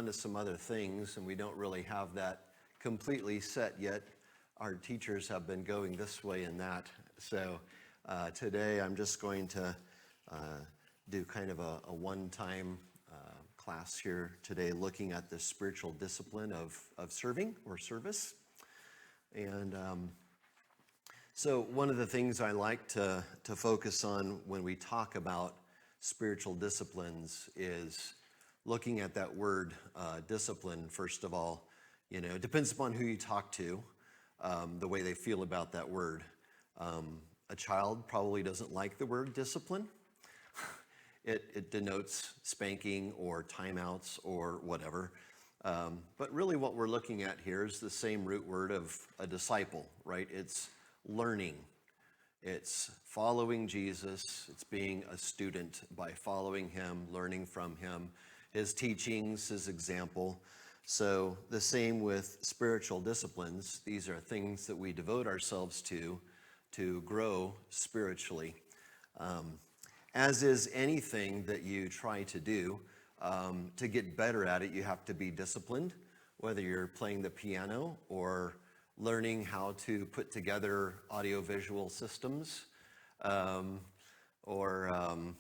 on to some other things, and we don't really have that completely set yet. Our teachers have been going this way and that. So today I'm just going to do kind of a one-time class here today, looking at the spiritual discipline of serving or service. And so one of the things I like to focus on when we talk about spiritual disciplines is looking at that word discipline. First of all, it depends upon who you talk to, the way they feel about that word. A child probably doesn't like the word discipline. It denotes spanking or timeouts or whatever. But really what we're looking at here is the same root word of a disciple, right? It's learning. It's following Jesus. It's being a student by following him, learning from him, his teachings, his example. So the same with spiritual disciplines. These are things that we devote ourselves to grow spiritually. As is anything that you try to do, to get better at it, you have to be disciplined, whether you're playing the piano or learning how to put together audiovisual systems, or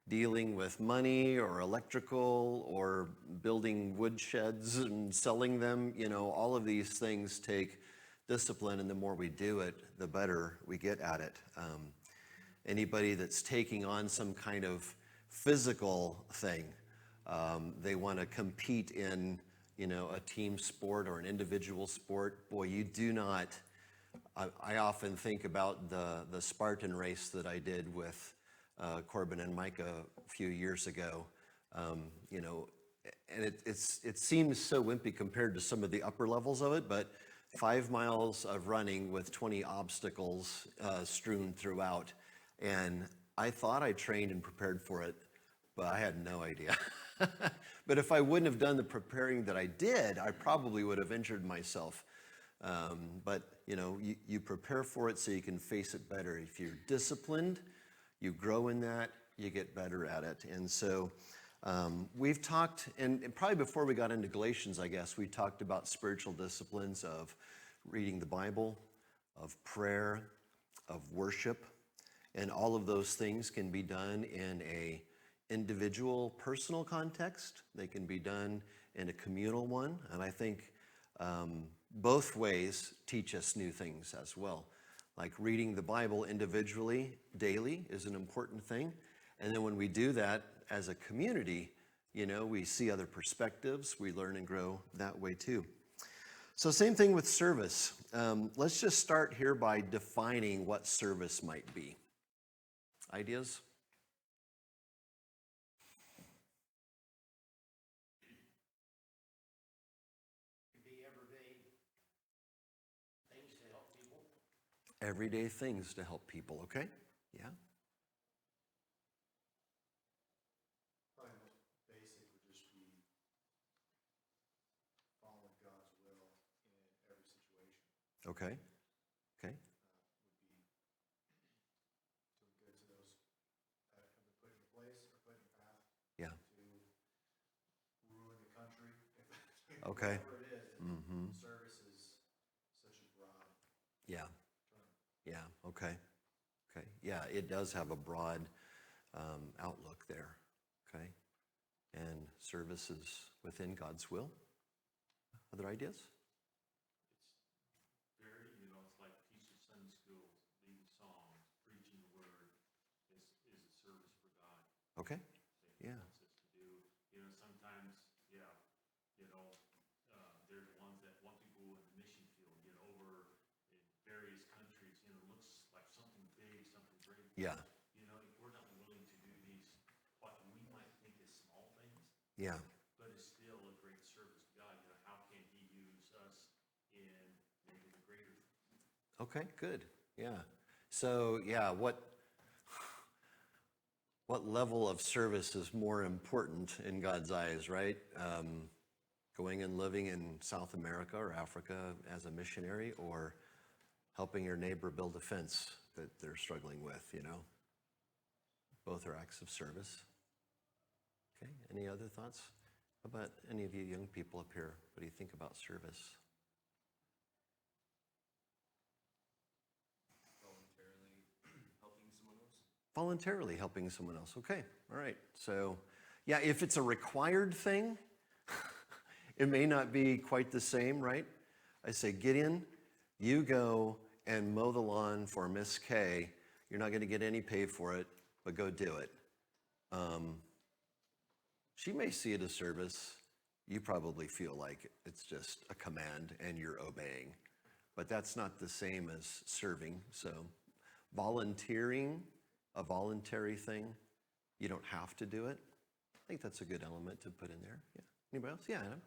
dealing with money or electrical or building wood sheds and selling them. All of these things take discipline, and the more we do it, the better we get at it. Anybody that's taking on some kind of physical thing, they want to compete in a team sport or an individual sport. Boy, you do not. I often think about the Spartan race that I did with Corbin and Micah a few years ago. And it seems so wimpy compared to some of the upper levels of it, but 5 miles of running with 20 obstacles strewn throughout. And I thought I trained and prepared for it, but I had no idea. But if I wouldn't have done the preparing that I did, I probably would have injured myself. But you prepare for it so you can face it better. If you're disciplined, you grow in that, you get better at it. And so we've talked, and probably before we got into Galatians, I guess, we talked about spiritual disciplines of reading the Bible, of prayer, of worship. And all of those things can be done in a individual, personal context. They can be done in a communal one. And I think both ways teach us new things as well. Like reading the Bible individually, daily, is an important thing. And then when we do that as a community, we see other perspectives. We learn and grow that way too. So same thing with service. Let's just start here by defining what service might be. Ideas? Everyday things to help people, okay? Yeah. Probably most basic would just be following God's will in every situation. Okay. Okay. Would be doing good to those that have been put in your place or put in your path. Yeah. To ruin the country. Okay. Whatever it is. Mm-hmm. Service is such a broad Yeah. term. Yeah. Okay. Okay. Yeah, it does have a broad outlook there. Okay. And service is within God's will. Other ideas? It's very, it's like teaching Sunday school, leading songs, preaching the word is a service for God. Okay. He Yeah. wants us to do. Sometimes, there's ones that want to go in the mission field, over in various countries, looks like something big, something great. Yeah. If we're not willing to do these, what we might think is small things, Yeah. but it's still a great service to God. How can he use us in maybe the greater? Okay, good. Yeah. So, yeah, what level of service is more important in God's eyes, right? Going and living in South America or Africa as a missionary, or helping your neighbor build a fence that they're struggling with, Both are acts of service. Okay, any other thoughts? How about any of you young people up here? What do you think about service? Voluntarily helping someone else. Okay, all right. So, yeah, if it's a required thing, it may not be quite the same, right? I say, Gideon, you go and mow the lawn for Miss K. You're not going to get any pay for it, but go do it. She may see it as service. You probably feel like it's just a command and you're obeying. But that's not the same as serving. So volunteering, a voluntary thing, you don't have to do it. I think that's a good element to put in there. Yeah. Anybody else? Yeah, Adam?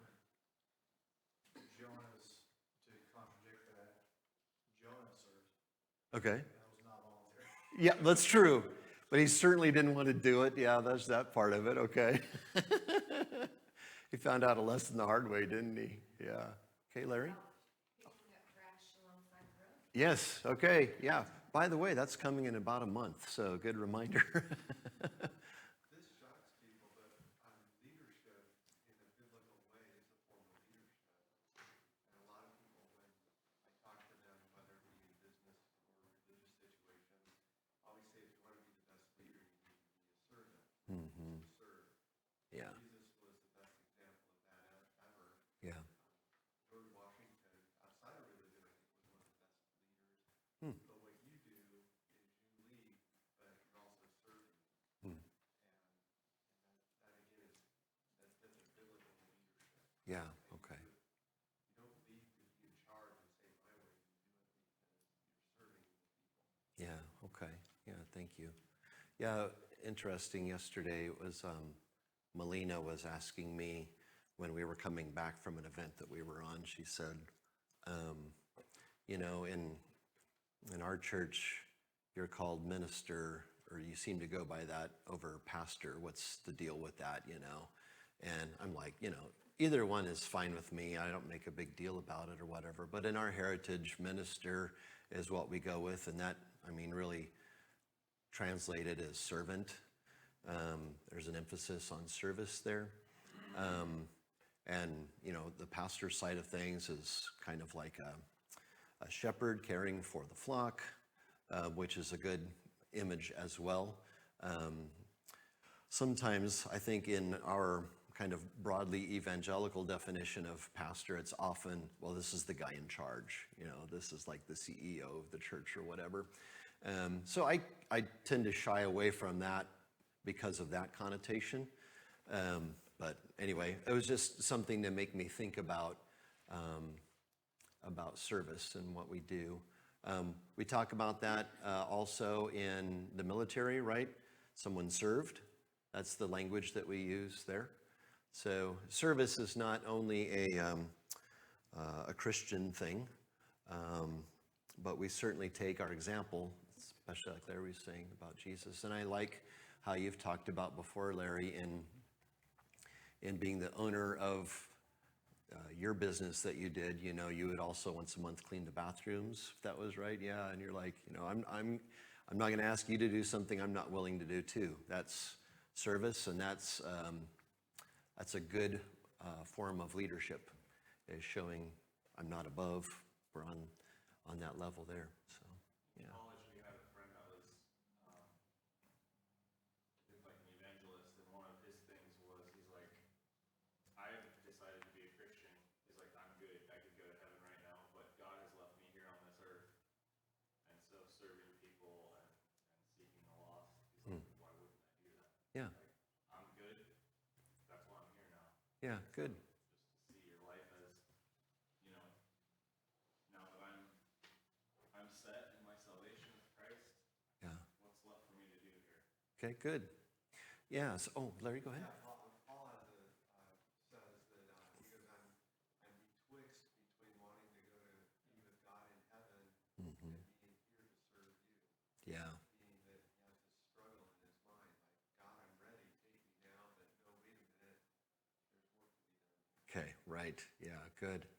Jonas, to contradict that, Jonah served. Okay. That was not voluntary. Yeah, that's true. But he certainly didn't want to do it. Yeah, that's that part of it. Okay. He found out a lesson the hard way, didn't he? Yeah. Okay, Larry? Picking up trash alongside the road. Yes. Okay. Yeah. By the way, that's coming in about a month. So good reminder. This shocks people, but leadership in a biblical way is a form of leadership. And a lot of people, when I talk to them, whether it be in business or religious situations, always say if you want to be the best leader, you need to be a servant. Mhm. Serve. Yeah. Jesus was the best example of that ever. Yeah. George Washington, outside of religion, I think was one of the best leaders. Hmm. But what you do is you lead, but you're also serving. Hmm. That again that's a biblical leadership. Yeah. Okay. You don't lead to be in charge and say my way. You do it because you're serving people. Yeah. Okay. Yeah. Thank you. Yeah. Interesting. Yesterday it was Melina was asking me when we were coming back from an event that we were on. She said, you know, in our church, you're called minister, or you seem to go by that over pastor. What's the deal with that? You know, and I'm like, you know, either one is fine with me. I don't make a big deal about it or whatever. But in our heritage, minister is what we go with, and that, I mean, really translated as servant. There's an emphasis on service there. And, you know, the pastor side of things is kind of like a shepherd caring for the flock, which is a good image as well. Sometimes I think in our kind of broadly evangelical definition of pastor, it's often, well, this is the guy in charge. You know, this is like the CEO of the church or whatever. So I tend to shy away from that because of that connotation. But anyway, it was just something to make me think about service and what we do. We talk about that also in the military, right? Someone served. That's the language that we use there. So service is not only a Christian thing, but we certainly take our example, especially like Larry was saying about Jesus. And I like how you've talked about before, Larry, in being the owner of your business that you did. You know, you would also once a month clean the bathrooms, if that was right. Yeah, and you're like, you know, I'm not going to ask you to do something I'm not willing to do too. That's service, and that's a good form of leadership, is showing I'm not above, we're on that level there. So, yeah. In college, we had a friend that was like an evangelist, and one of his things was, he's like, I have decided to be a Christian. He's like, I'm good. I could go to heaven right now, but God has left me here on this earth. And so serving people and seeking the lost, he's like, why wouldn't I do that? Yeah. Like, I'm good. That's why I'm here now. Yeah, good. Just to see your life as, you know, now that I'm set in my salvation with Christ, Yeah. what's left for me to do here? Okay, good. Yeah. So, oh, Larry, go ahead. Yeah, Paul has says that he goes, I'm betwixt between wanting to go to be with God in heaven and being here to serve you. Yeah. Meaning that he has this struggle in his mind, like, God, I'm ready, take me now, but no, wait a minute, there's work to be done. Okay, right. Yeah, good.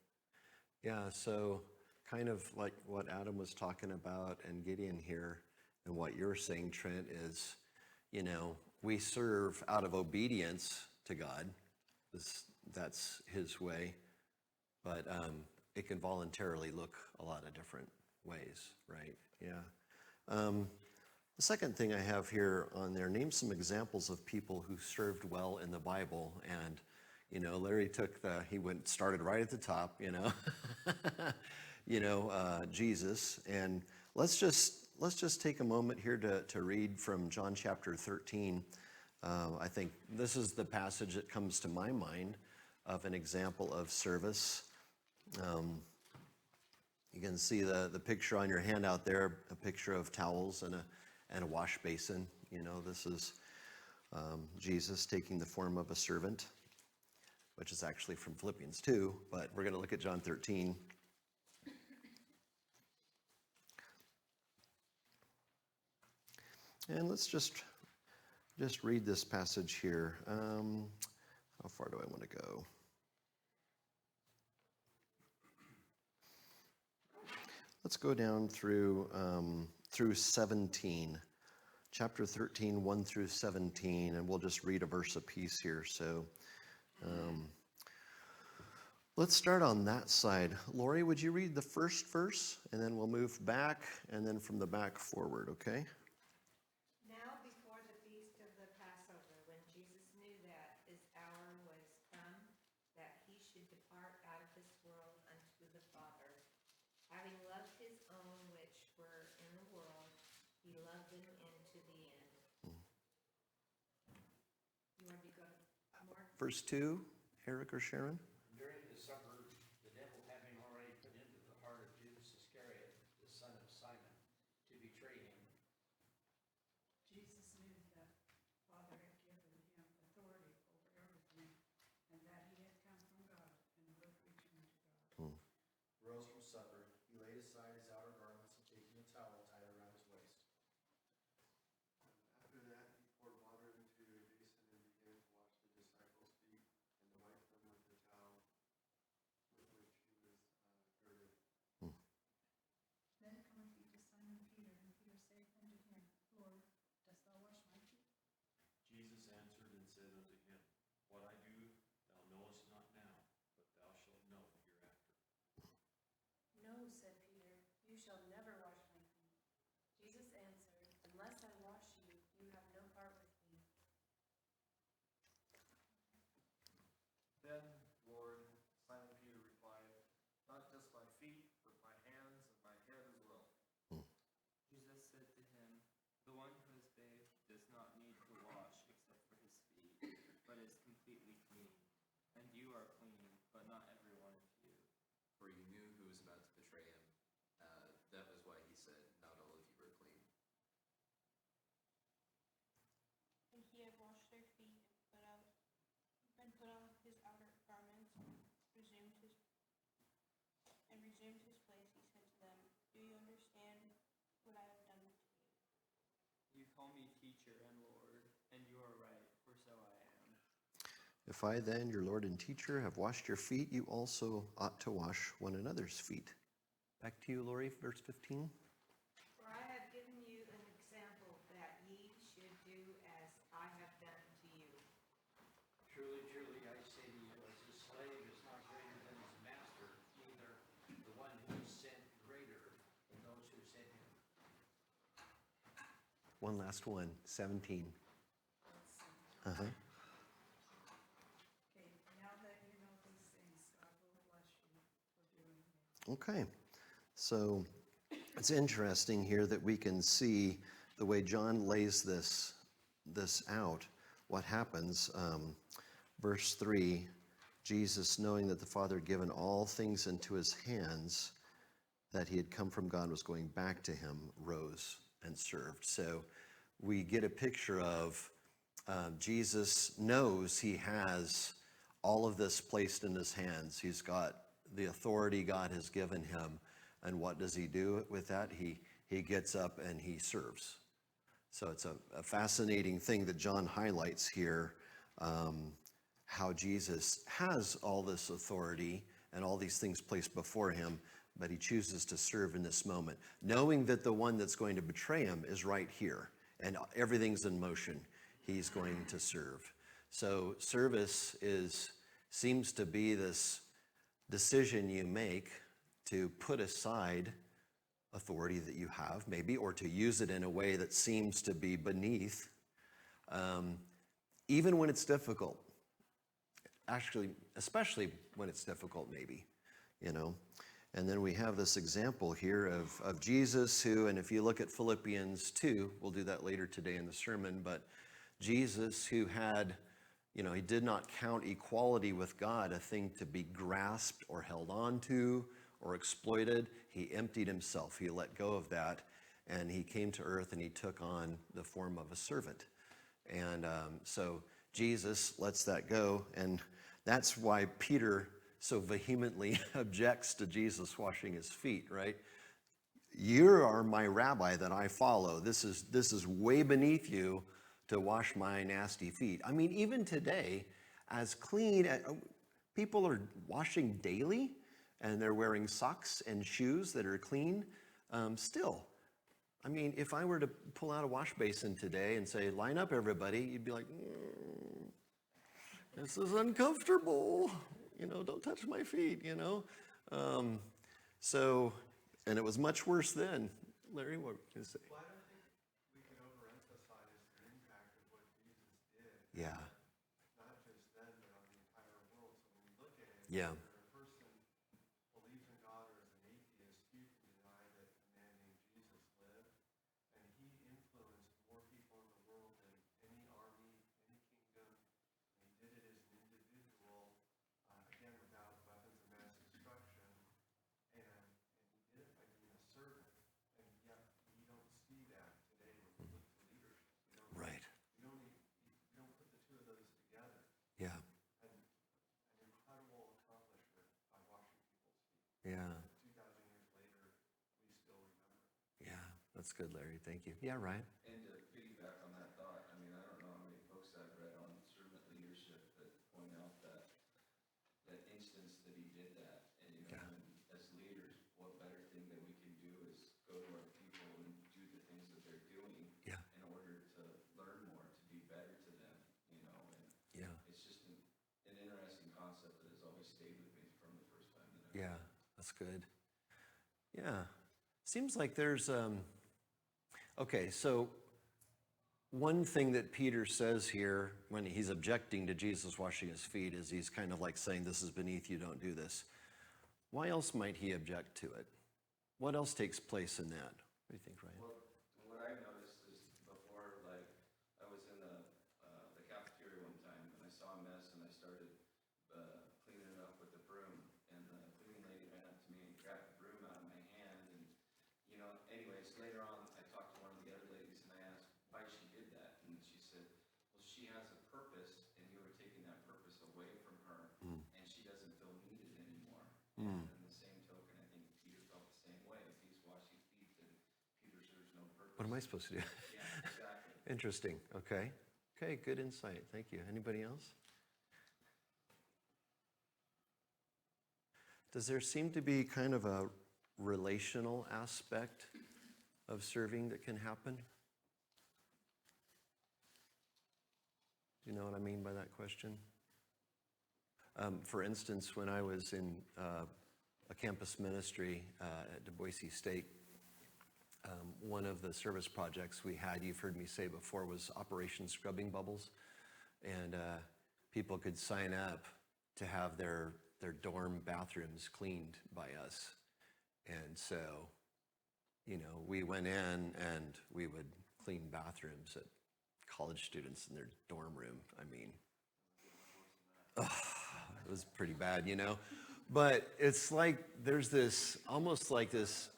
Yeah, so kind of like what Adam was talking about and Gideon here, and what you're saying, Trent, is, you know, we serve out of obedience to God. This that's his way. But it can voluntarily look a lot of different ways, right? Yeah. The second thing I have here on there, name some examples of people who served well in the Bible. And, Larry started right at the top, Jesus. And let's just take a moment here to read from John chapter 13. I think this is the passage that comes to my mind of an example of service. You can see the picture on your handout there, a picture of towels and a wash basin. This is Jesus taking the form of a servant, which is actually from Philippians 2, but we're going to look at John 13. And let's just read this passage here. How far do I want to go? Let's go down through 17, chapter 13, 1 through 17, and we'll just read a verse apiece here. So let's start on that side. Lori, would you read the first verse, and then we'll move back, and then from the back forward, okay? Now before the feast of the Passover, when Jesus knew that his hour was come, that he should depart out of this world unto the Father, having loved his own which were in the world, he loved them into the end. You want to go to Mark? Verse 2, Eric or Sharon? During the supper, the devil having already put into the heart of Judas Iscariot, the son of Simon, to betray him. Jesus knew that Father had given him authority over everything, and that he had come from God and would return to God. Rose from supper, he laid aside his outer garments and taking a towel tied around his waist. After that, he poured water into a basin and began to wash the disciples' feet and to wipe them with the towel with which he was girded. Then cometh he to Simon Peter, and Peter saith unto him, Lord, dost thou wash my feet? Jesus answered and said unto him, What I do thou knowest not now, but thou shalt know hereafter. No, said Peter, you shall never wash my feet. Jesus answered, Unless I wash you, you have no part with me. Then, Lord, Simon Peter replied, not just my feet, but my hands and my head as well. Jesus said to him, the one who is bathed does not need to wash except for his feet, but is completely clean. And you are clean, but not every one of you. For he knew who was about to betray him. That was why he said, not all of you are clean. And he had washed their feet and put on his outer garments and resumed his place. He said to them, Do you understand what I have done to you? You call me teacher and Lord, and you are right, for so I am. If I then, your Lord and teacher, have washed your feet, you also ought to wash one another's feet. Back to you, Lori, verse 15. For I have given you an example that ye should do as I have done to you. Truly, truly, I say to you, as a slave is not greater than his master, neither the one who is sent greater than those who sent him. One last one, 17. Uh-huh. Okay, now that you know these things, God will bless you for doing them. Okay, so it's interesting here that we can see the way John lays this out, what happens. Verse 3, Jesus, knowing that the Father had given all things into his hands, that he had come from God, was going back to him, rose and served. So we get a picture of Jesus knows he has all of this placed in his hands. He's got the authority God has given him. And what does he do with that? He gets up and he serves. So it's a fascinating thing that John highlights here, how Jesus has all this authority and all these things placed before him, but he chooses to serve in this moment, knowing that the one that's going to betray him is right here and everything's in motion. He's going to serve. So service is seems to be this decision you make to put aside authority that you have, maybe, or to use it in a way that seems to be beneath, even when it's difficult. Actually, especially when it's difficult, maybe, you know. And then we have this example here of Jesus who, and if you look at Philippians 2, we'll do that later today in the sermon, but Jesus who had, you know, he did not count equality with God a thing to be grasped or held on to or exploited. He emptied himself. He let go of that, and he came to earth and he took on the form of a servant. And so Jesus lets that go, and that's why Peter so vehemently objects to Jesus washing his feet, right? You are my rabbi that I follow. This is way beneath you to wash my nasty feet. I mean, even today, as clean, people are washing daily, and they're wearing socks and shoes that are clean still. I mean, if I were to pull out a wash basin today and say, line up everybody, you'd be like, this is uncomfortable. You know, don't touch my feet, you know. And it was much worse then. Larry, what can you say? Well, I don't think we can overemphasize the impact of what Jesus did. Yeah. Not just then, but on the entire world. So when you look at it, Yeah. whether a person believes in God or is an atheist, few can deny that a man named Jesus lived. And he influenced more people in the world than any army, any kingdom. And he did it as an individual, again, without weapons of mass destruction. And he did it by being a servant. And yet we don't see that today when we look to leadership. Right. We don't put the two of those together. Yeah. And an incredible accomplishment by washing people's feet. Yeah. 2,000 years later, we still remember. Yeah. That's good, Larry. Thank you. Yeah, Ryan. And to piggyback on that thought, I mean, I don't know how many books I've read on servant leadership that point out that instance that he did that. And, you know, Yeah. and as leaders, what better thing that we can do is go to our people and do the things that they're doing Yeah. in order to learn more, to be better to them, you know. And Yeah. it's just an interesting concept that has always stayed with me from the first time that I Yeah. That's good. Yeah. Seems like there's, okay, so one thing that Peter says here when he's objecting to Jesus washing his feet is he's kind of like saying, this is beneath you, don't do this. Why else might he object to it? What else takes place in that? What do you think, Ryan? Well, what I noticed is before, like, I was in the cafeteria one time and I saw a mess and I started cleaning it up with the broom, and the cleaning lady ran up to me and grabbed the broom out of my hand, and, you know, anyways, later on I talked to one of the other ladies and I asked why she did that, and she said, well, she has a purpose and you were taking that purpose away from her, and she doesn't feel needed anymore. And in the same token, I think Peter felt the same way. If he's washing feet, then Peter serves no purpose. What am I supposed to do? Yeah, exactly. Interesting. Okay. Okay, good insight. Thank you. Anybody else? Does there seem to be kind of a relational aspect of serving that can happen? Do you know what I mean by that question? For instance, when I was in a campus ministry at Boise State, one of the service projects we had, you've heard me say before, was Operation Scrubbing Bubbles. And people could sign up to have their dorm bathrooms cleaned by us. And so, you know, we went in and we would clean bathrooms at college students in their dorm room. I mean, it was pretty bad, you know. But it's like there's this, almost like this,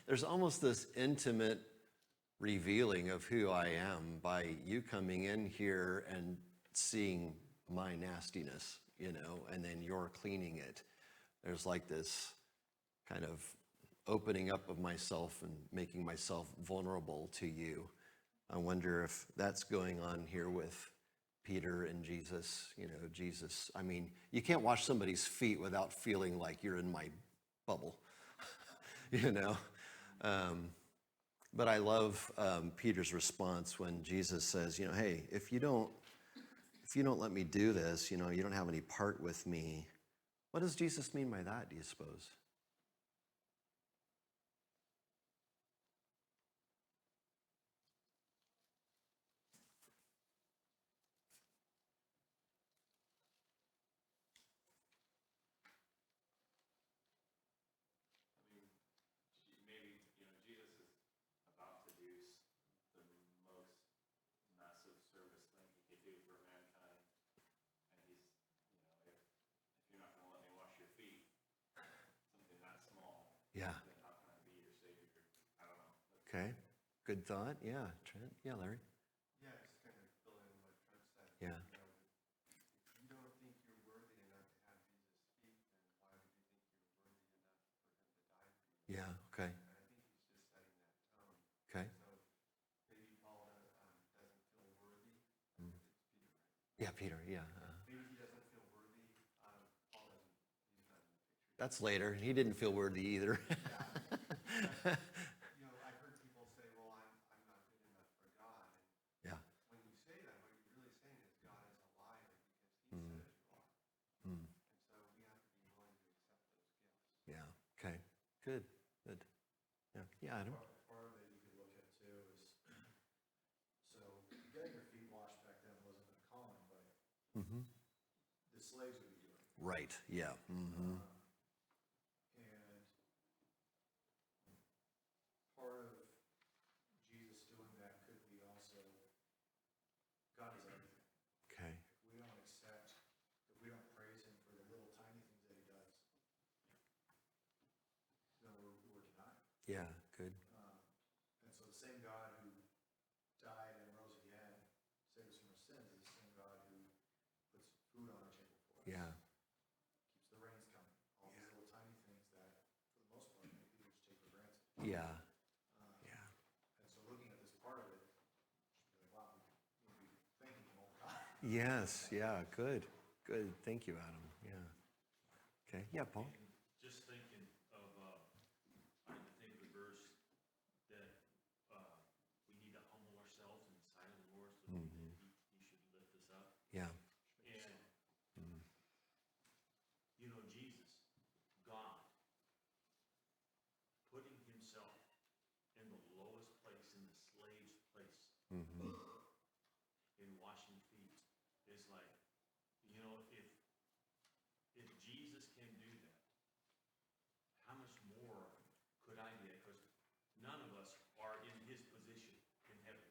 there's almost this intimate revealing of who I am by you coming in here and seeing my nastiness, you know, and then you're cleaning it. There's like this kind of opening up of myself and making myself vulnerable to you. I wonder if that's going on here with Peter and Jesus. You know, Jesus, I mean, you can't wash somebody's feet without feeling like you're in my bubble, you know. But I love Peter's response when Jesus says, you know, hey, if if you don't let me do this, you don't have any part with me. What does Jesus mean by that, do you suppose? I mean, maybe, Jesus is about to do the most massive service thing he could do for mankind. And he's, if you're not gonna let me wash your feet, something that small, Yeah. then how can I be your savior? I don't know. Okay. Good thought. Yeah. Trent? Yeah, Larry? Yeah, just kind of fill in what Trent said. Yeah. If you don't think you're worthy enough to have Jesus speak, then why would you think you're worthy enough for him to die for you? Yeah. Okay. And I think he's just setting that tone. Okay. So maybe Paul doesn't feel worthy. Mm. It's Peter, right? Yeah, Peter. Yeah. Maybe he doesn't feel worthy. Paul doesn't. He's not in the picture. That's later. He didn't feel worthy either. But, I've heard people say, "Well, I'm not good enough for God." And Yeah. when you say that, what you're really saying is God is a liar because He says you are. Mm. And so we have to be willing to accept those gifts. Yeah. Okay. Good. Good. Yeah. Yeah, Adam. Part of it you could look at too is, so getting your feet washed back then wasn't that common, but Mm-hmm. the slaves would be doing it. Right. Yeah. Mm-hmm. And part of Jesus doing that could be also, God is everything. Okay. If we don't accept, if we don't praise him for the little tiny things that he does, then we're denied. Yeah. Good. And so the same God who died and rose again, saved us from our sins, is the same God who puts food on our table for us. Yeah. Keeps the rains coming. All these little tiny things that, for the most part, maybe people just take for granted. Yeah. Yeah. And so looking at this part of it, just be like, wow, we need to be thanking him all the time. Yes. Yeah. Good. Good. Thank you, Adam. Yeah. Okay. Yeah, Paul. Just thinking of, I think the verse that we need to humble ourselves in the sight of the Lord so that he should lift us up. Yeah. And, Jesus, God, putting himself in the lowest place, in the slave's place, Mm-hmm. in washing feet, is like, if Jesus can do that, how much more could I be? Because none of us are in his position in heaven.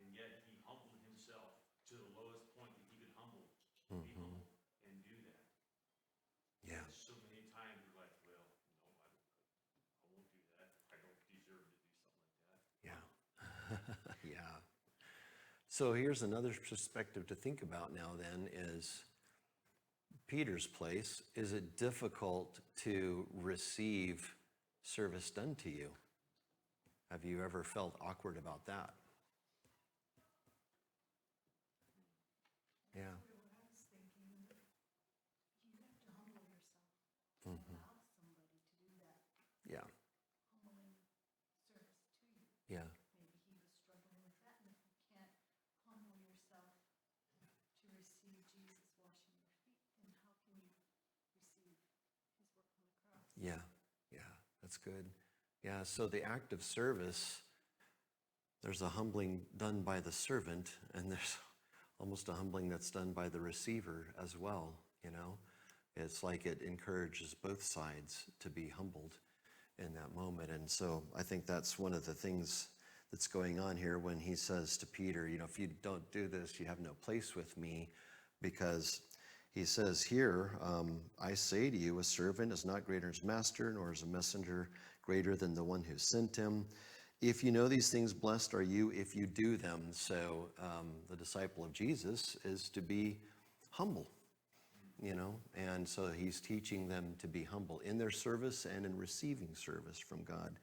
And yet he humbled himself to the lowest point that he could be humble and do that. Yeah. So many times we're like, well, no, I won't do that. I don't deserve to do something like that. Yeah. Yeah. So here's another perspective to think about now then is Peter's place. Is it difficult to receive service done to you? Have you ever felt awkward about that? Yeah. What I was thinking, you have to humble yourself to Mhm. allow somebody to do that Yeah. humbling service to you. Yeah. Maybe he was struggling with that, and if you can't humble yourself to receive Jesus washing your feet, then how can you receive his work on the cross? Yeah. Yeah. That's good. Yeah. So the act of service, there's a humbling done by the servant, and there's almost a humbling that's done by the receiver as well, It's like it encourages both sides to be humbled in that moment. And so I think that's one of the things that's going on here when he says to Peter, if you don't do this, you have no place with me, because he says here, I say to you, a servant is not greater than his master, nor is a messenger greater than the one who sent him. If you know these things, blessed are you if you do them. So the disciple of Jesus is to be humble, and so he's teaching them to be humble in their service and in receiving service from God.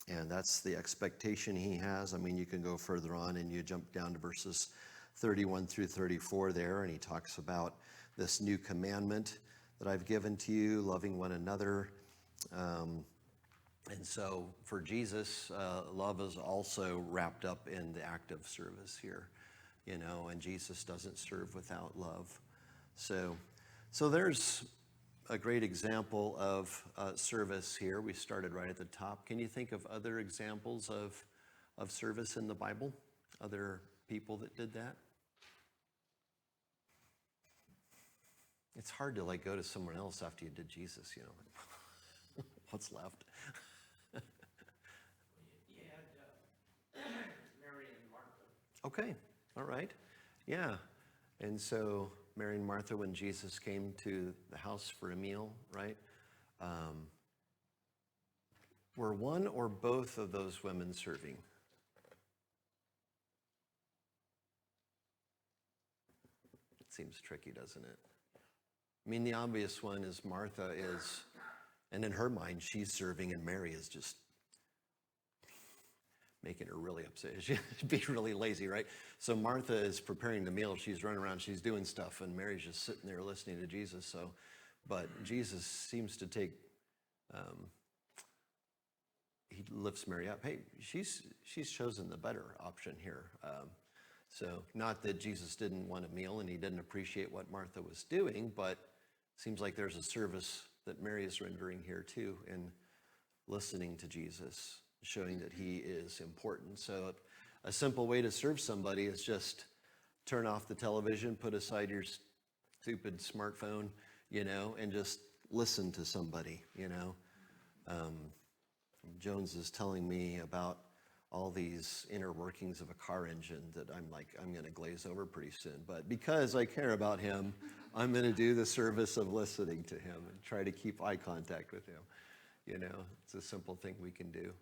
And that's the expectation he has. I mean, you can go further on and you jump down to verses 31 through 34 there, and he talks about this new commandment that I've given to you, loving one another. And so for Jesus, love is also wrapped up in the act of service here. you know, and Jesus doesn't serve without love. So there's a great example of service here. We started right at the top. Can you think of other examples of service in the Bible? Other people that did that? It's hard to like go to someone else after you did Jesus, you know. What's left? You had Mary and Martha. Okay, all right. Yeah. And so Mary and Martha, when Jesus came to the house for a meal, right? Were one or both of those women serving? It seems tricky, doesn't it? I mean, the obvious one is Martha is, and in her mind, she's serving, and Mary is just making her really upset. She'd be really lazy, right? So Martha is preparing the meal. She's running around, she's doing stuff, and Mary's just sitting there listening to Jesus. So, but Jesus seems to take, he lifts Mary up. Hey, she's chosen the better option here. So not that Jesus didn't want a meal and he didn't appreciate what Martha was doing, but it seems like there's a service that Mary is rendering here too in listening to Jesus, showing that he is important. So a simple way to serve somebody is just turn off the television, put aside your stupid smartphone, you know, and just listen to somebody, you know. Jones is telling me about all these inner workings of a car engine that I'm like, I'm going to glaze over pretty soon. But because I care about him, I'm going to do the service of listening to him and try to keep eye contact with him. You know, it's a simple thing we can do.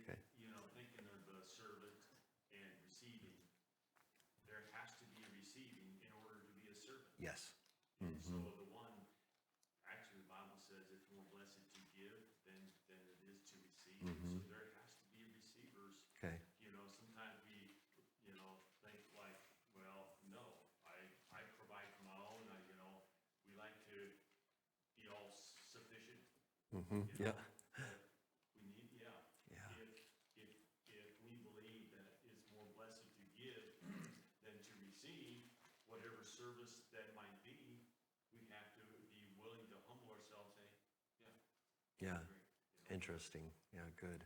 Okay. You know, thinking of the servant and receiving, there has to be receiving in order to be a servant. Yes. And so the one, actually the Bible says it's more blessed to give than it is to receive. So there has to be receivers. Okay. You know, sometimes we, you know, think like, well, no, I provide for my own. You know, we like to be all sufficient. You Yeah. know, but we need, yeah. If we believe that it's more blessed to give than to receive, whatever service that might be, we have to be willing to humble ourselves and say, Yeah. agree, you know. Interesting. Yeah, good.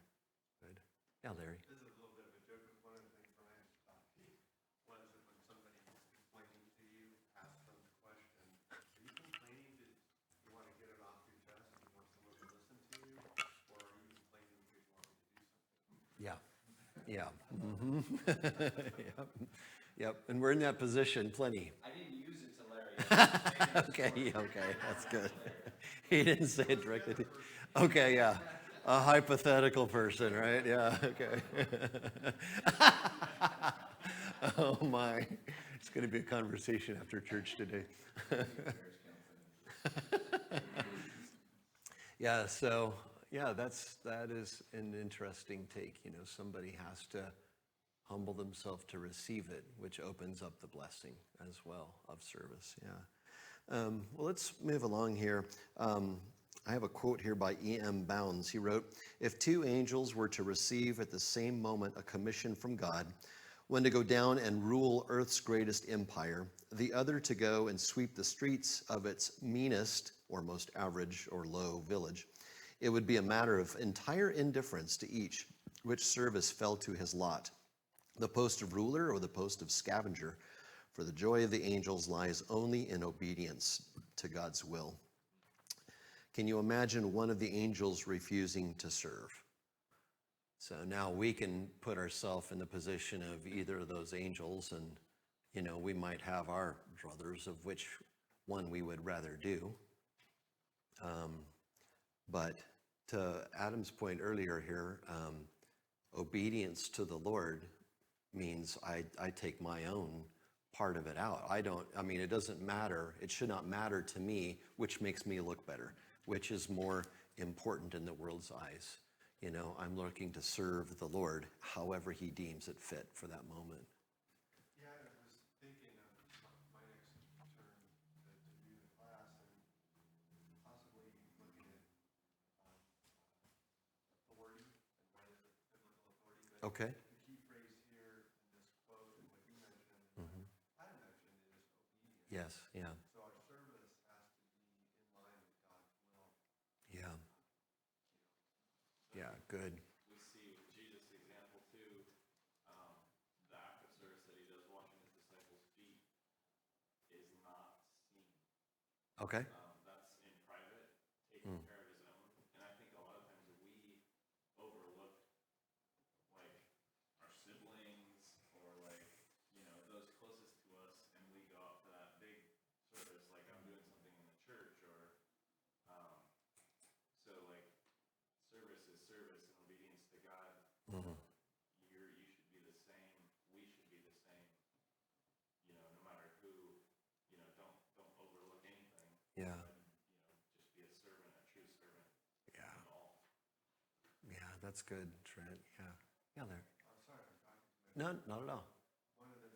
Good. Yeah, Larry. This is a little bit of a joke, but one of the things Brian taught me was that when somebody is complaining to you, ask them the question, are you complaining that you want to get it off your chest and you want someone to listen to you, or are you complaining because you want me to do something? Yeah. Yeah. Yep. Yep. And we're in that position plenty. I didn't use it to Larry. Okay, that's good. He didn't say it directly to you. Okay, yeah. A hypothetical person, right? Yeah, okay. Oh my. It's going to be a conversation after church today. Yeah, so yeah, that is an interesting take. You know, somebody has to humble themselves to receive it, which opens up the blessing as well of service. Yeah. Well, let's move along here. I have a quote here by E.M. Bounds. He wrote, "If two angels were to receive at the same moment a commission from God, one to go down and rule Earth's greatest empire, the other to go and sweep the streets of its meanest or most average or low village, it would be a matter of entire indifference to each which service fell to his lot, the post of ruler or the post of scavenger, for the joy of the angels lies only in obedience to God's will." Can you imagine one of the angels refusing to serve? So now we can put ourselves in the position of either of those angels, and, you know, we might have our druthers of which one we would rather do. But to Adam's point earlier here, obedience to the Lord means I take my own part of it out. It doesn't matter. It should not matter to me which makes me look better, which is more important in the world's eyes. You know, I'm looking to serve the Lord however he deems it fit for that moment. Yeah, I was thinking of my next term to do the class and possibly looking at authority and what is it, biblical authority. But Okay. the key phrase here in this quote and what you mentioned Yes, yeah, So our service has to be in line with God's will. yeah. Yeah, good. We see with Jesus' example too, the act of service that he does, washing his disciples' feet, is not seen. Okay. That's in private, taking care of his own. And I think a lot of times we overlook like our siblings or like, you know, those closest to us, and we go out for that big service, like I'm doing something in the church or, so like service is service and obedience to God. Mhm. You should be the same. We should be the same. You know, no matter who. You know, don't overlook anything. Yeah, But, you know, just be a servant, a true servant. yeah, In all. yeah, that's good, Trent, yeah. Yeah, there. I'm sorry, I'm talking too much. No, not at all. One of the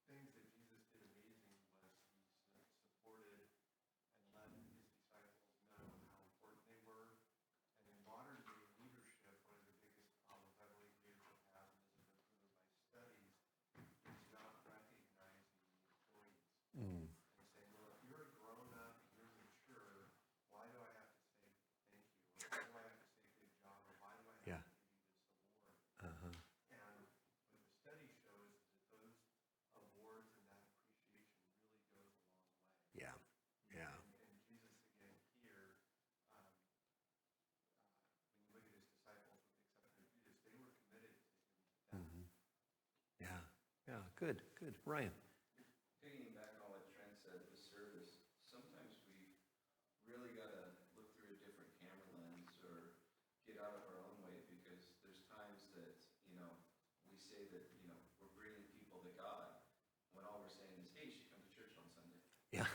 things that Jesus did amazing was he supported and let his disciples know how important they were. And in modern day leadership, one of the biggest problems I believe leadership has, and this has been proven by studies, is not recognizing the employees Mm. and saying, well, if you're grown up, you're mature, why do I have to say thank you? Or why do I have to say good job? Or why do I have Yeah. to give you this award? Uh-huh. And what the study shows is that those awards and that appreciation really goes a long way. Yeah, yeah, And Jesus, again, here, when you look at his disciples, with the exception of Judas, they were committed to him. mhm. Yeah, yeah, good, good. Ryan? Piggyback on what Trent said with service, sometimes we really gotta look through a different camera lens or get out of our own way, because there's times that, you know, we say that, you know, we're bringing people to God, when all we're saying is, hey, you should come to church on Sunday. Yeah,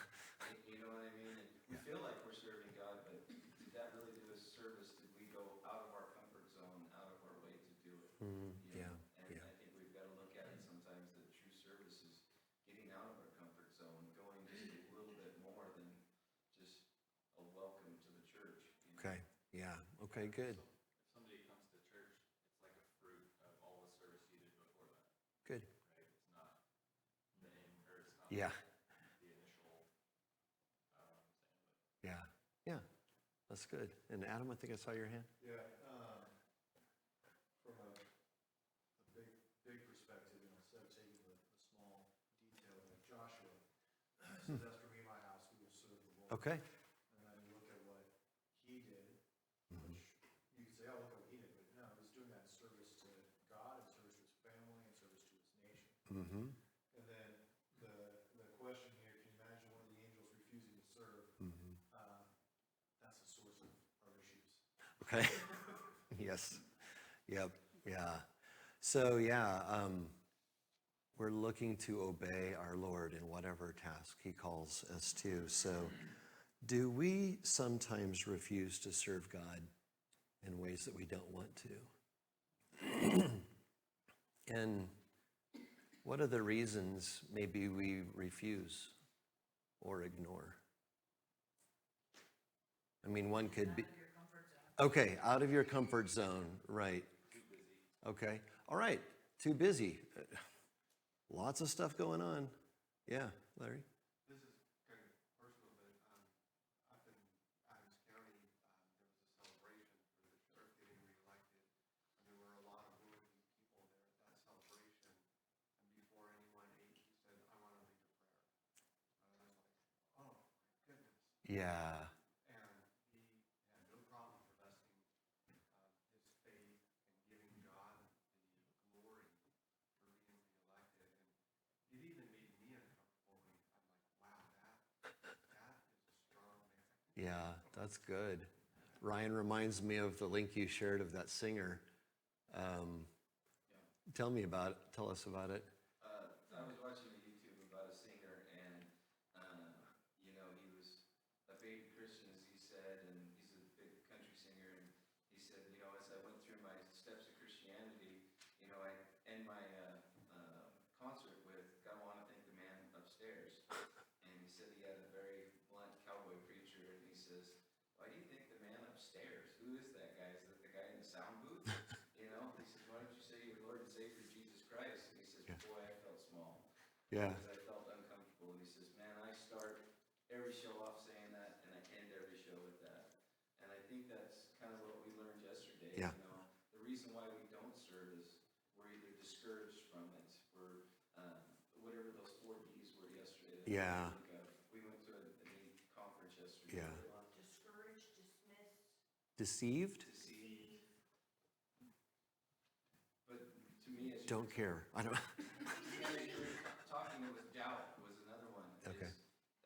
You know what I mean? And we feel like we're serving God, but did that really do us service? Did we go out of our comfort zone, out of our way to do it? Mhm. You know? Yeah, And yeah. I think we've got to look at it sometimes that true service is getting out of our comfort zone, going just a little bit more than just a welcome to the church. You know? Okay, yeah, okay, good, If somebody comes to church, it's like a fruit of all the service you did before that, good. right? It's not the end, or it's not Yeah, the initial, I don't know what I'm saying, but. yeah, yeah, that's good. And Adam, I think I saw your hand? Yeah, from a big perspective, you know, instead of taking the small detail like Joshua, says, as for me and my house, we will serve the Lord. Okay. And then you look at what he did, Mhm. which you could say, oh, look at what he did, but no, he was doing that in service to God, in service to his family, in service to his nation. Mm-hmm, And then the question here, can you imagine one of the angels refusing to serve? mm-hmm. That's the source of our issues. Okay, yes, yep, yeah. So, yeah, we're looking to obey our Lord in whatever task he calls us to. So, do we sometimes refuse to serve God in ways that we don't want to? And what are the reasons maybe we refuse or ignore? I mean, one could be. Okay, out of your comfort zone, right. Okay, all right, too busy. Lots of stuff going on. Yeah, Larry? This is kind of personal, but up in Adams County, there was a celebration for the sheriff getting reelected. And there were a lot of working people there at that celebration. And before anyone ate, he said, I want to lead a prayer. And I was like, oh, my goodness. Yeah, And he had no problem professing his faith and giving God the glory for being reelected. And it even made me uncomfortable when I'm like, wow, that is a strong man. yeah, that's good. Ryan reminds me of the link you shared of that singer. Tell me about it. Tell us about it. I was watching a YouTube about a singer, and you know, he was a baby Christian, as he said, and he's a big country singer. And he said, you know, as I went through my steps of Christianity, you know, I end my concert with, "God, I want to thank the man upstairs." And he said he had a very blunt cowboy preacher, and he says, "Why do you think the man upstairs? Who is that guy? Is that the guy in the sound booth?" You know, he says, "Why don't you say your Lord and Savior Jesus Christ?" And he says, Yeah. "Boy, I felt small." Yeah, Because I felt uncomfortable. And he says, "Man, every show off saying that, and I end every show with that. And I think that's kind of what we learned yesterday. Yeah. You know, the reason why we don't serve is we're either discouraged from it, we're whatever those 4 Ds were yesterday. That Yeah. I think of. We went to a neat conference yesterday. Yeah. Discouraged, dismissed, Deceived? Deceived. But to me, it's Don't care. I don't. talking, it was doubt was another one. Okay.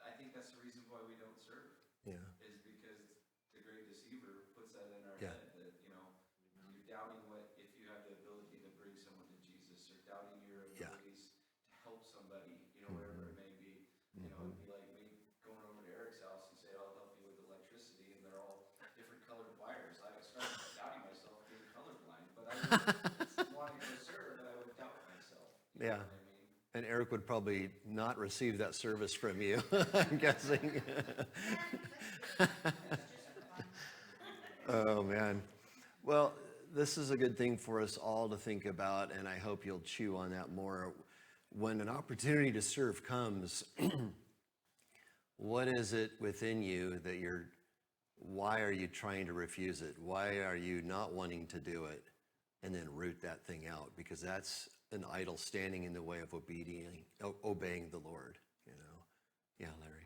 I think that's the reason why we don't serve. Yeah. Is because the great deceiver puts that in our Yeah. head that, you know, you're doubting what, if you have the ability to bring someone to Jesus, or doubting your Yeah. abilities to help somebody, you know, whatever it may be. You know, it'd be like me going over to Eric's house and say, I'll help you with electricity, and they're all different colored wires. I started doubting myself being colorblind, but I would want to go serve, but I would doubt myself. You Yeah. know what I mean? And Eric would probably not receive that service from you, I'm guessing. Oh, man. Well, this is a good thing for us all to think about, and I hope you'll chew on that more. When an opportunity to serve comes, what is it within you that why are you trying to refuse it? Why are you not wanting to do it? And then root that thing out, because that's an idol standing in the way of obeying the Lord, you know? Yeah, Larry.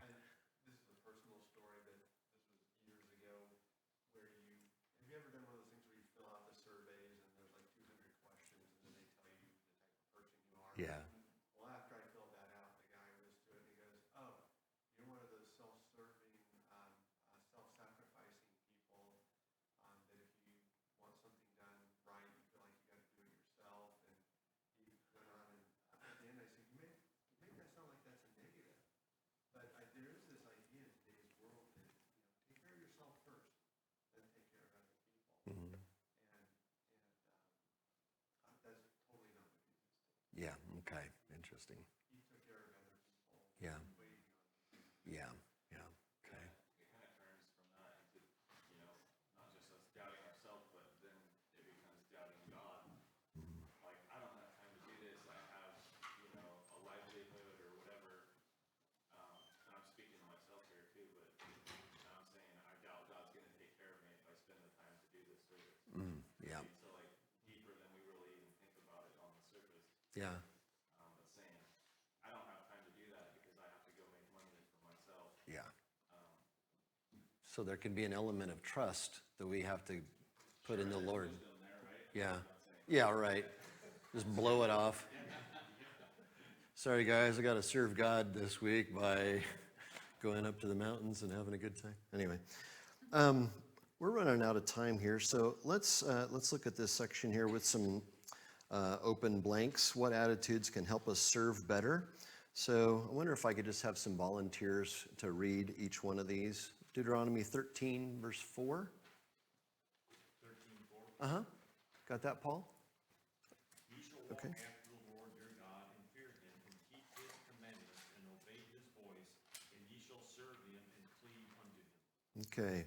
This is a personal story, but this was years ago, where have you ever done one of those things where you fill out the surveys and there's like 200 questions and then they tell you the type of person you are? Yeah. Well, after I filled that out, the guy was to it and he goes, oh, you're one of those self-serving, self-sacrificing people, that if you want something done right, you feel like you got to do it yourself. And he went on, and at the end I said, you make that sound like that's a negative. But there is this idea in today's world that, take care of yourself first, then take care of other people. Mhm. And that's totally not what Jesus did. Yeah, okay, interesting. He took care of other people. Yeah. Way beyond what Jesus did. Yeah, okay. It kind of turns from that into, you know, not just us doubting ourselves, but then it becomes doubting God. Like, I don't have time to do this. I have, you know, a livelihood or whatever. And I'm speaking to myself here too, but I'm saying I doubt God's going to take care of me if I spend the time to do this service. Yeah, So like deeper than we really even think about it on the surface. yeah, But saying I don't have time to do that because I have to go make money for myself. yeah. So there can be an element of trust that we have to put in the Lord. Yeah, yeah, right. Just blow it off. Sorry, guys, I got to serve God this week by going up to the mountains and having a good time. Anyway, we're running out of time here, so let's look at this section here with some open blanks. What attitudes can help us serve better? So I wonder if I could just have some volunteers to read each one of these. Deuteronomy 13, verse 4. 13:4. Got that, Paul? You shall walk Okay. after the Lord your God and fear him and keep his commandments and obey his voice, and ye shall serve him and cleave unto him. Okay.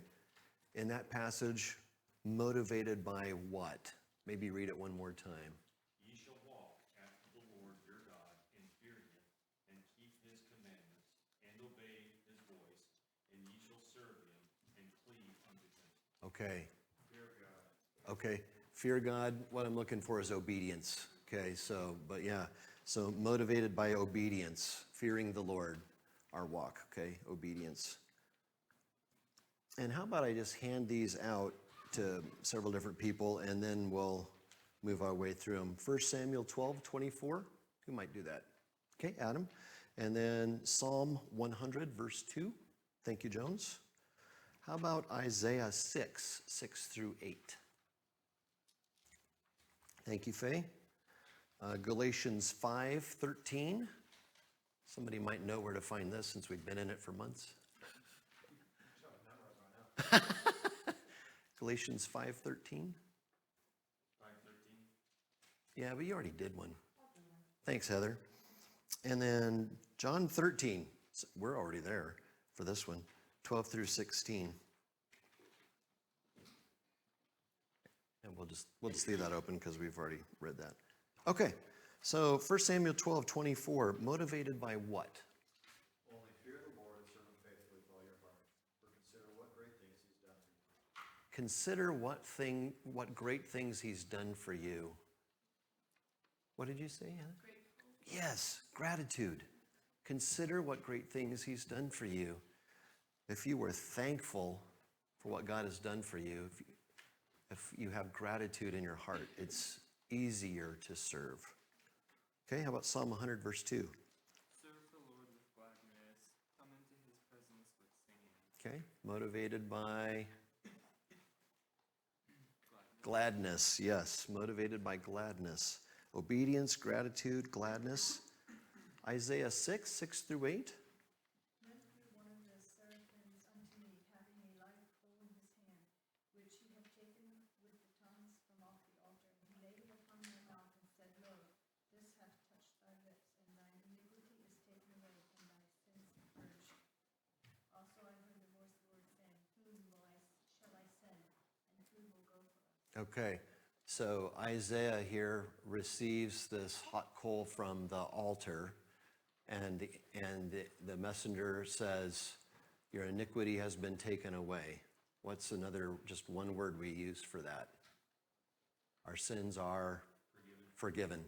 In that passage, motivated by what? Maybe read it one more time. Ye shall walk after the Lord your God and fear him and keep his commandments and obey his voice, and ye shall serve him and cleave unto him. Okay. Fear of God. Okay. Fear God. What I'm looking for is obedience. Okay. So, but yeah. So motivated by obedience, fearing the Lord, our walk. Okay. Obedience. And how about I just hand these out to several different people and then we'll move our way through them. 1 Samuel 12:24. Who might do that? Okay, Adam. And then Psalm 100, verse 2. Thank you, Jones. How about Isaiah 6 through 8? Thank you, Faye. Galatians 5:13. Somebody might know where to find this since we've been in it for months. Galatians 5:13. 5:13. Yeah, but you already did one. Thanks, Heather. And then John 13. We're already there for this one. 12 through 16. And we'll just leave that open because we've already read that. Okay. So 1 Samuel 12:24. Motivated by what? Only fear the Lord and serve him faithfully consider what great things he's done for you. What did you say, Hannah? Grateful. Yes, gratitude. Consider what great things he's done for you. If you were thankful for what God has done for you, if you have gratitude in your heart, it's easier to serve. Okay, how about Psalm 100, verse 2? Serve the Lord with gladness. Come into his presence with singing. Okay, motivated by gladness. Yes, motivated by gladness. Obedience, gratitude, gladness. Isaiah 6, 6 through 8. Then flew one of the seraphims unto me, having a live coal in his hand, which he had taken with the tongues from off the altar. And he laid it upon my mouth, and said, Lo, this hath touched thy lips, and thine iniquity is taken away, and thy sins purged. Also I heard the voice of the Lord saying, Whom shall I send, and who will go for us? Okay, so Isaiah here receives this hot coal from the altar, and the messenger says, your iniquity has been taken away. What's another, just one word we use for that? Our sins are forgiven.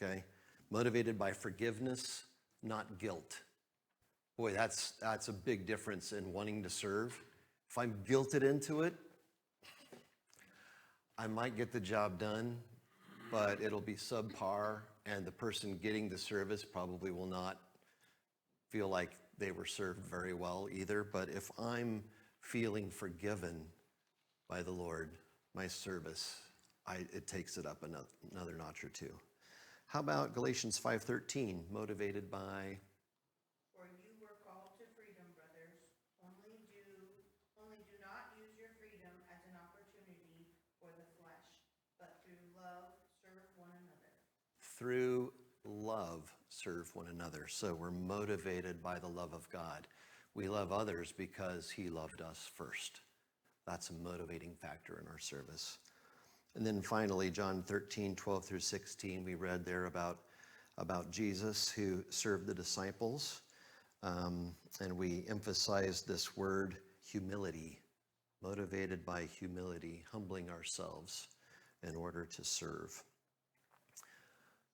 Okay? Motivated by forgiveness, not guilt. Boy, that's a big difference in wanting to serve. If I'm guilted into it, I might get the job done, but it'll be subpar, and the person getting the service probably will not feel like they were served very well either. But if I'm feeling forgiven by the Lord, my service, it takes it up another notch or two. How about Galatians 5:13, motivated by? For you were called to freedom, brothers. Only do not use your freedom as an opportunity for the flesh, but through love serve one another. Through love, serve one another. So we're motivated by the love of God. We love others because he loved us first. That's a motivating factor in our service. And then finally, John 13, 12 through 16, we read there about Jesus who served the disciples. And we emphasized this word humility, motivated by humility, humbling ourselves in order to serve.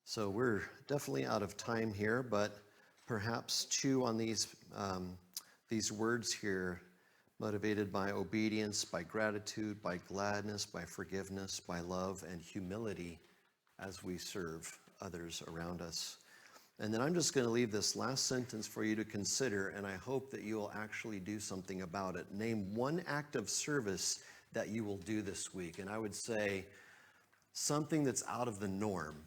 So we're definitely out of time here, but perhaps chew on these words here, motivated by obedience, by gratitude, by gladness, by forgiveness, by love, and humility as we serve others around us. And then I'm just going to leave this last sentence for you to consider, and I hope that you will actually do something about it. Name one act of service that you will do this week. And I would say something that's out of the norm.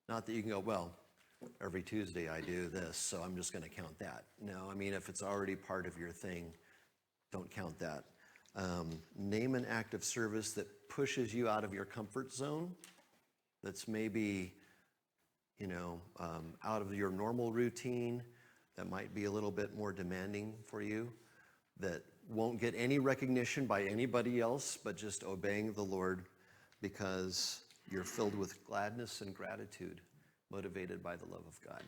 Not that you can go, well, every Tuesday I do this, so I'm just going to count that. No, I mean, if it's already part of your thing, don't count that. Name an act of service that pushes you out of your comfort zone, that's maybe, out of your normal routine, that might be a little bit more demanding for you, that won't get any recognition by anybody else, but just obeying the Lord because you're filled with gladness and gratitude, motivated by the love of God.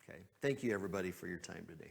Okay. Thank you, everybody, for your time today.